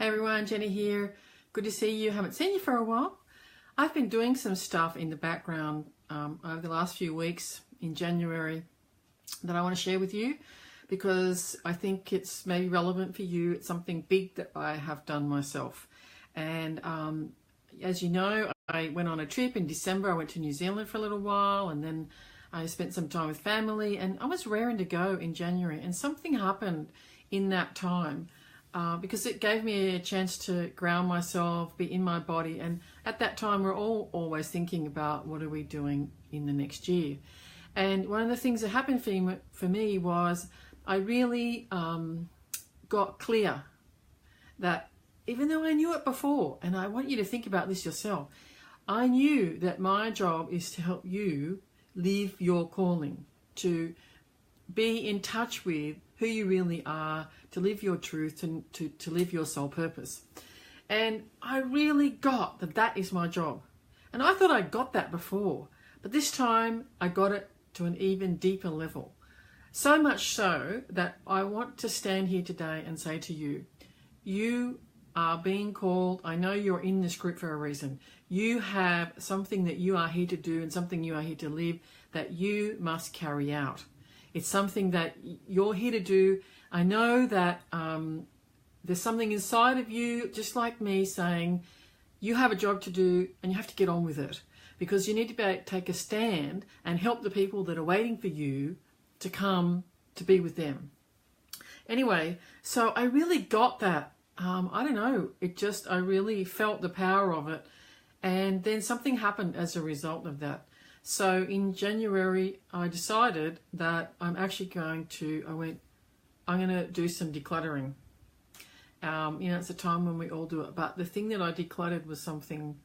Hey everyone, Jenny here. Good to see you. Haven't seen you for a while. I've been doing some stuff in the background over the last few weeks in January that I want to share with you because I think it's maybe relevant for you. It's something big that I have done myself. And as you know, I went on a trip in December. I went to New Zealand for a little while and then I spent some time with family, and I was raring to go in January, and something happened in that time. Because it gave me a chance to ground myself, be in my body. And at that time, we're all always thinking about what are we doing in the next year. And one of the things that happened for me was I really got clear that even though I knew it before, and I want you to think about this yourself, I knew that my job is to help you live your calling, to be in touch with who you really are, to live your truth, to live your soul purpose. And I really got that that is my job. And I thought I got that before, but this time I got it to an even deeper level. So much so that I want to stand here today and say to you, you are being called. I know you're in this group for a reason. You have something that you are here to do and something you are here to live that you must carry out. It's something that you're here to do. I know that there's something inside of you, just like me, saying you have a job to do and you have to get on with it, because you need to take a stand and help the people that are waiting for you to come to be with them. Anyway, so I really got that. I don't know, I really felt the power of it. And then something happened as a result of that. So in January, I decided that I'm going to do some decluttering. It's a time when we all do it. But the thing that I decluttered was something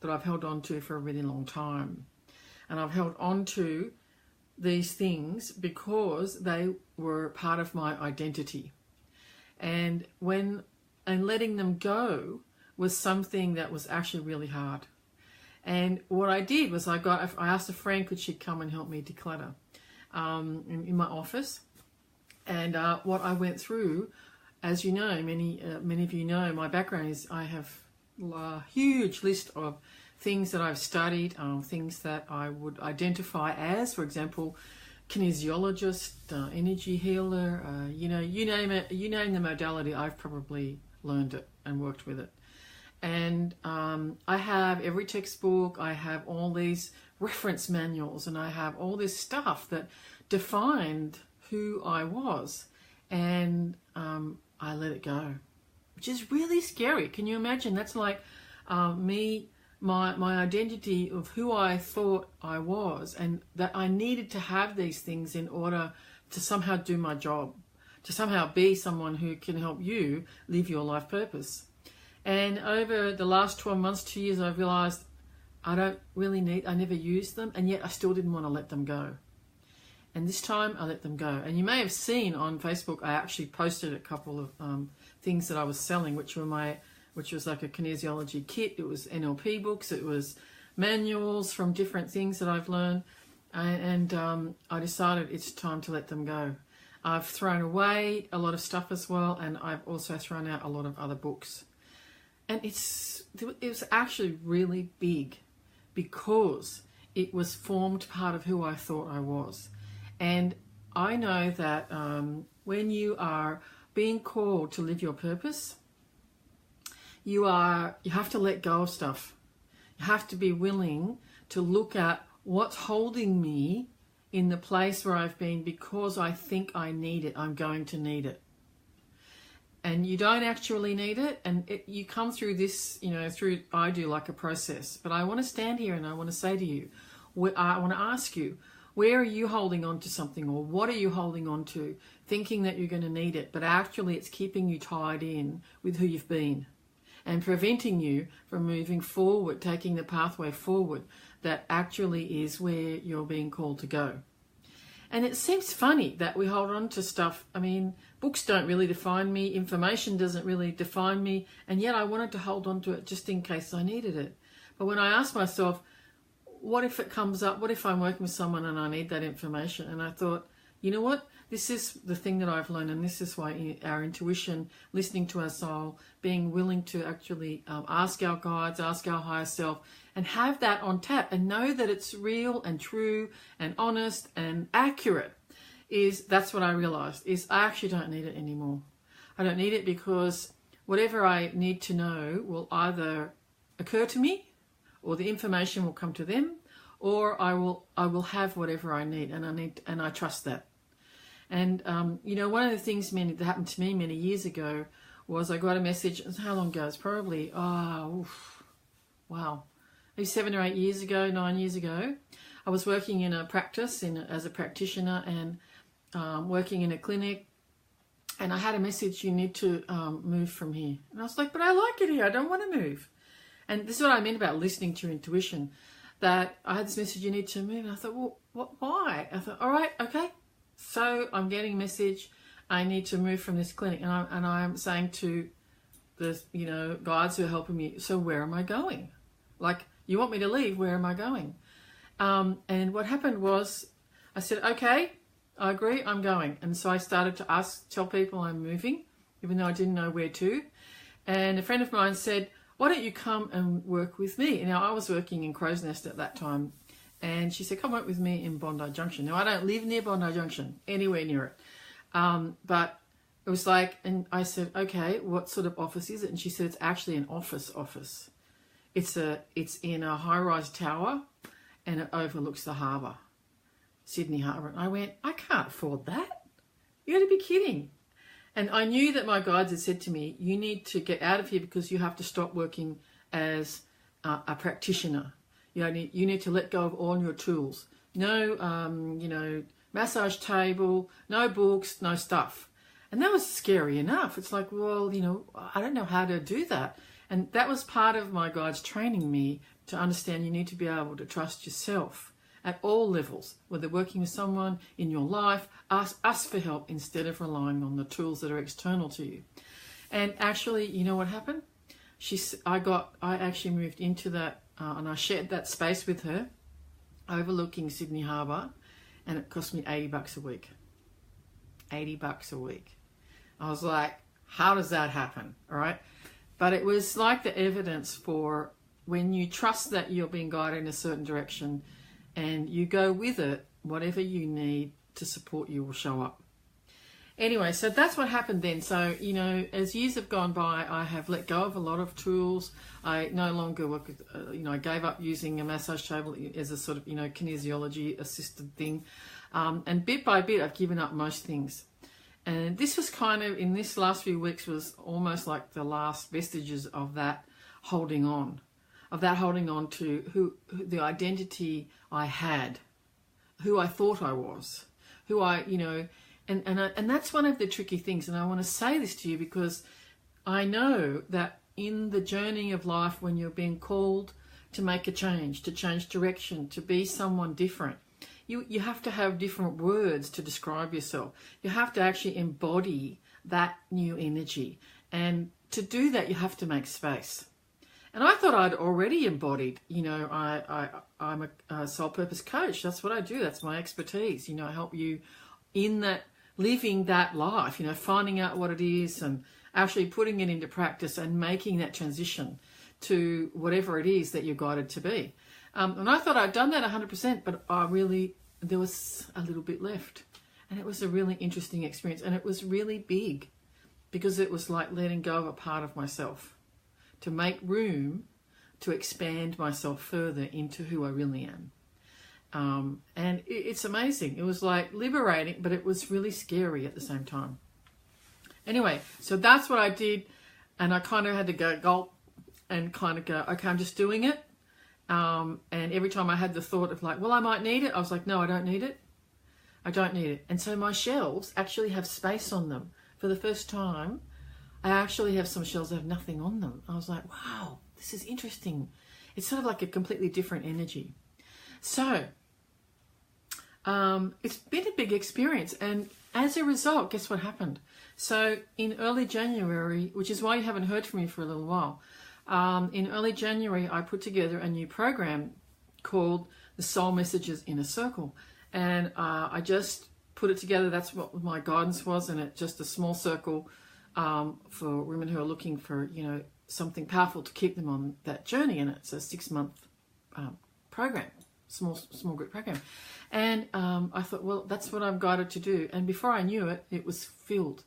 that I've held on to for a really long time. And I've held on to these things because they were part of my identity. And letting them go was something that was actually really hard. And what I did was I asked a friend, could she come and help me declutter in my office. And what I went through, as you know, many of you know, my background is I have a huge list of things that I've studied, things that I would identify as, for example, kinesiologist, energy healer, you name it, you name the modality, I've probably learned it and worked with it. And I have every textbook, I have all these reference manuals, and I have all this stuff that defined who I was. And I let it go, which is really scary. Can you imagine? That's like my identity of who I thought I was, and that I needed to have these things in order to somehow do my job, to somehow be someone who can help you live your life purpose. And over the last 12 months, 2 years, I've realized I never used them, and yet I still didn't want to let them go. And this time I let them go. And you may have seen on Facebook, I actually posted a couple of things that I was selling, which was like a kinesiology kit. It was NLP books. It was manuals from different things that I've learned. And I decided it's time to let them go. I've thrown away a lot of stuff as well, and I've also thrown out a lot of other books. And it was actually really big because it was formed part of who I thought I was. And I know that when you are being called to live your purpose, you have to let go of stuff. You have to be willing to look at what's holding me in the place where I've been because I think I need it. I'm going to need it. And you don't actually need it, and you come through this, I do like a process. But I want to stand here and I want to say to you, I want to ask you, where are you holding on to something, or what are you holding on to, thinking that you're going to need it, but actually it's keeping you tied in with who you've been and preventing you from moving forward, taking the pathway forward that actually is where you're being called to go. And it seems funny that we hold on to stuff. I mean, books don't really define me, information doesn't really define me, and yet I wanted to hold on to it just in case I needed it. But when I asked myself, what if it comes up? What if I'm working with someone and I need that information? And I thought, you know what? this is the thing that I've learned, and this is why our intuition, listening to our soul, being willing to actually ask our guides, ask our higher self, and have that on tap and know that it's real and true and honest and accurate, that's what I realized, is I actually don't need it anymore. I don't need it because whatever I need to know will either occur to me, or the information will come to them, or I will have whatever I need, and I trust that. And you know, one of the things that happened to me many years ago was I got a message. How long ago? It's probably wow, maybe 7 or 8 years ago, 9 years ago. I was working in a practice as a practitioner and working in a clinic, and I had a message: you need to move from here. And I was like, but I like it here. I don't want to move. And this is what I mean about listening to your intuition. That I had this message: you need to move. And I thought, well, why? I thought, all right, okay. So I'm getting a message, I need to move from this clinic, and I'm saying to the guides who are helping me, so where am I going? Like, you want me to leave? Where am I going? And what happened was, I said, okay, I agree, I'm going. And so I started to tell people I'm moving, even though I didn't know where to. And a friend of mine said, why don't you come and work with me? Now, I was working in Crow's Nest at that time. And she said, come work with me in Bondi Junction. Now, I don't live near Bondi Junction, anywhere near it. But it was like, and I said, okay, what sort of office is it? And she said, it's actually an office. It's in a high-rise tower, and it overlooks the harbour, Sydney Harbour. And I went, I can't afford that. You got to be kidding. And I knew that my guides had said to me, you need to get out of here because you have to stop working as a practitioner. You need to let go of all your tools. No, massage table, no books, no stuff. And that was scary enough. It's like, well, I don't know how to do that. And that was part of my guides training me to understand you need to be able to trust yourself at all levels, whether working with someone in your life, ask for help instead of relying on the tools that are external to you. And actually, you know what happened? I actually moved into that, and I shared that space with her, overlooking Sydney Harbour, and it cost me $80 a week. $80 a week. I was like, how does that happen? All right. But it was like the evidence for when you trust that you're being guided in a certain direction and you go with it, whatever you need to support you will show up. Anyway, so that's what happened then. So, as years have gone by, I have let go of a lot of tools. I no longer work with, I gave up using a massage table as a sort of, kinesiology assisted thing. And bit by bit, I've given up most things. And this was kind of, in this last few weeks, was almost like the last vestiges of that holding on to the identity I had, who I thought I was, and that's one of the tricky things. And I want to say this to you because I know that in the journey of life, when you're being called to make a change, to change direction, to be someone different, you have to have different words to describe yourself. You have to actually embody that new energy. And to do that, you have to make space. And I thought I'd already embodied, I'm a soul purpose coach. That's what I do. That's my expertise. I help you in that, living that life, finding out what it is and actually putting it into practice and making that transition to whatever it is that you're guided to be. And I thought I'd done that 100%, but there was a little bit left. And it was a really interesting experience. And it was really big because it was like letting go of a part of myself to make room to expand myself further into who I really am. And it's amazing. It was like liberating, but it was really scary at the same time. Anyway, so that's what I did. And I kind of had to go gulp and kind of go, okay, I'm just doing it. And every time I had the thought of like, well, I might need it, I was like, no, I don't need it. I don't need it. And so my shelves actually have space on them. For the first time, I actually have some shelves that have nothing on them. I was like, wow, this is interesting. It's sort of like a completely different energy. So it's been a big experience. And as a result, guess what happened? So in early January, which is why you haven't heard from me for a little while, in early January, I put together a new program called the Soul Messages in a Circle. And I just put it together. That's what my guidance was, and it's just a small circle for women who are looking for, something powerful to keep them on that journey. And it's a 6-month program, small group program. And I thought, well, that's what I'm guided to do. And before I knew it, it was filled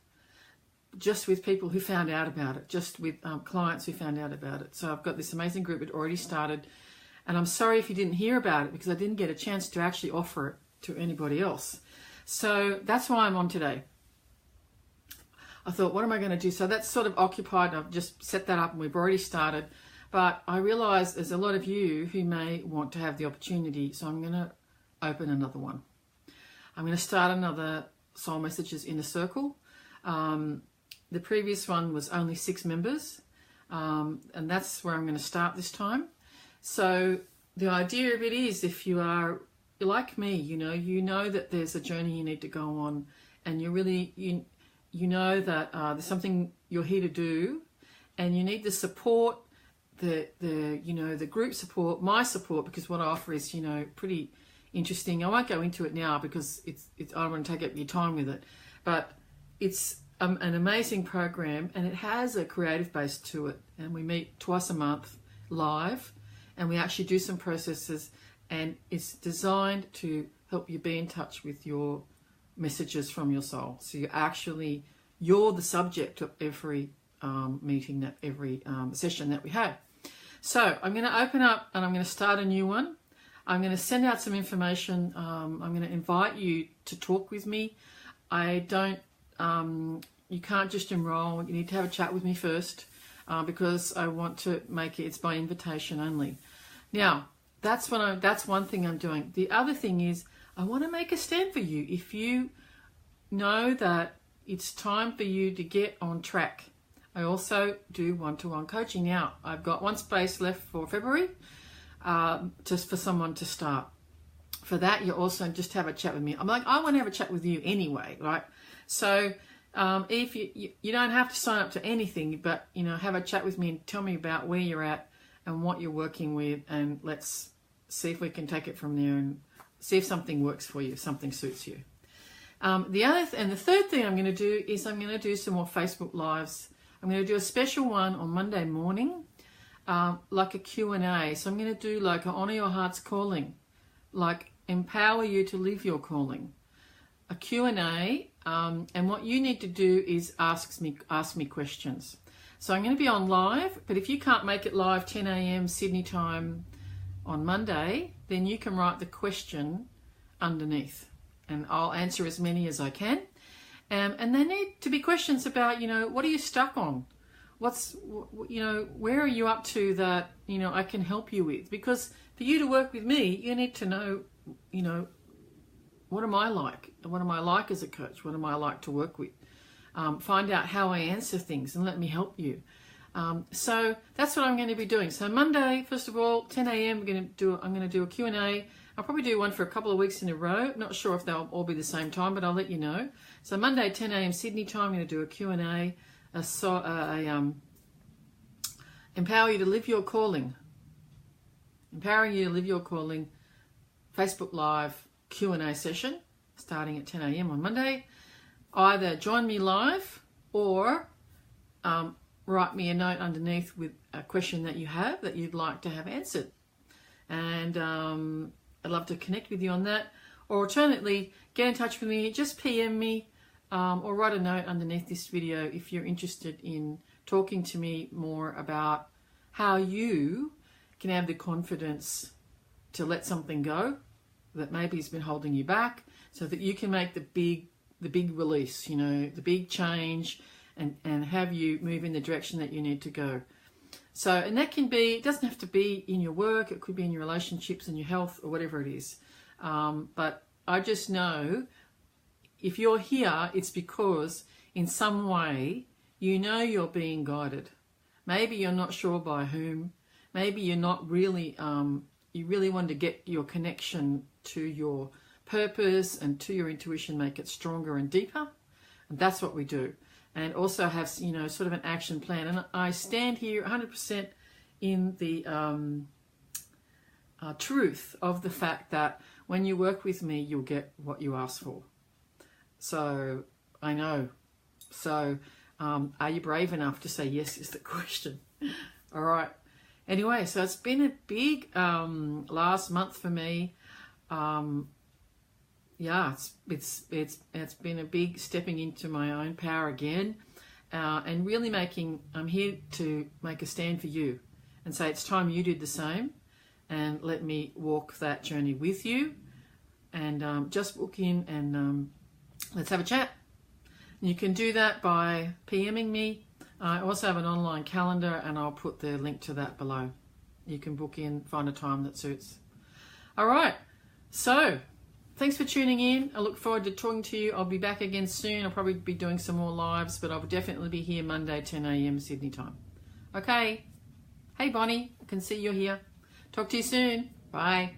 just with people who found out about it, just with clients who found out about it. So I've got this amazing group that already started. And I'm sorry if you didn't hear about it, because I didn't get a chance to actually offer it to anybody else. So that's why I'm on today. I thought, what am I going to do? So that's sort of occupied. I've just set that up and we've already started. But I realise there's a lot of you who may want to have the opportunity. So I'm going to open another one. I'm going to start another Soul Messages Inner Circle. The previous one was only 6 members. And that's where I'm going to start this time. So the idea of it is, if you are like me, you know that there's a journey you need to go on, and you really, you know that there's something you're here to do, and you need the support, the group support, my support, because what I offer is, pretty interesting. I won't go into it now because it's I don't want to take up your time with it, but it's an amazing program, and it has a creative base to it, and we meet twice a month live. And we actually do some processes, and it's designed to help you be in touch with your messages from your soul. So you're the subject of every meeting, every session that we have. So I'm going to open up and I'm going to start a new one. I'm going to send out some information. I'm going to invite you to talk with me. You can't just enroll. You need to have a chat with me first. Because I want to make it's by invitation only. Now, that's one thing I'm doing. The other thing is, I want to make a stand for you. If you know that it's time for you to get on track, I also do one-to-one coaching. Now, I've got one space left for February, just for someone to start. For that, you also just have a chat with me. I'm like, I want to have a chat with you anyway, right? So if you don't have to sign up to anything, but have a chat with me and tell me about where you're at and what you're working with, and let's see if we can take it from there and see if something works for you, if something suits you. The third thing I'm going to do is I'm going to do some more Facebook Lives. I'm going to do a special one on Monday morning, like a Q&A. So I'm going to do like a Honor Your Heart's Calling, like empower you to live your calling. A Q&A, and what you need to do is ask me questions. So I'm going to be on live, but if you can't make it live 10 a.m. Sydney time on Monday, then you can write the question underneath, and I'll answer as many as I can. And they need to be questions about, what are you stuck on? Where are you up to that, I can help you with? Because for you to work with me, you need to know, what am I like? What am I like as a coach? What am I like to work with? Find out how I answer things and let me help you. So that's what I'm going to be doing. So Monday, first of all, 10 a.m. I'm going to do a Q&A. I'll probably do one for a couple of weeks in a row. Not sure if they'll all be the same time, but I'll let you know. So Monday, 10 a.m. Sydney time, I'm going to do a Q&A, empower you to live your calling. Empowering you to live your calling, Facebook Live Q&A session starting at 10 a.m. on Monday. Either join me live or write me a note underneath with a question that you have that you'd like to have answered. And I'd love to connect with you on that. Or alternately, get in touch with me, just PM me or write a note underneath this video if you're interested in talking to me more about how you can have the confidence to let something go that maybe has been holding you back, so that you can make the big release, the big change, and have you move in the direction that you need to go. So, and that can be, it doesn't have to be in your work, it could be in your relationships and your health or whatever it is. But I just know if you're here, it's because in some way you're being guided. Maybe you're not sure by whom. Maybe you're not really, you really want to get your connection to your purpose and to your intuition, make it stronger and deeper. And that's what we do. And also have, sort of an action plan. And I stand here 100% in the truth of the fact that when you work with me, you'll get what you ask for. So I know. So are you brave enough to say yes is the question. All right. Anyway, so it's been a big last month for me. Yeah, it's been a big stepping into my own power again, and really I'm here to make a stand for you and say it's time you did the same, and let me walk that journey with you, and just book in and let's have a chat. You can do that by PMing me. I also have an online calendar, and I'll put the link to that below. You can book in, find a time that suits. All right, so thanks for tuning in. I look forward to talking to you. I'll be back again soon. I'll probably be doing some more lives, but I'll definitely be here Monday, 10 a.m. Sydney time. Okay. Hey, Bonnie, I can see you're here. Talk to you soon. Bye.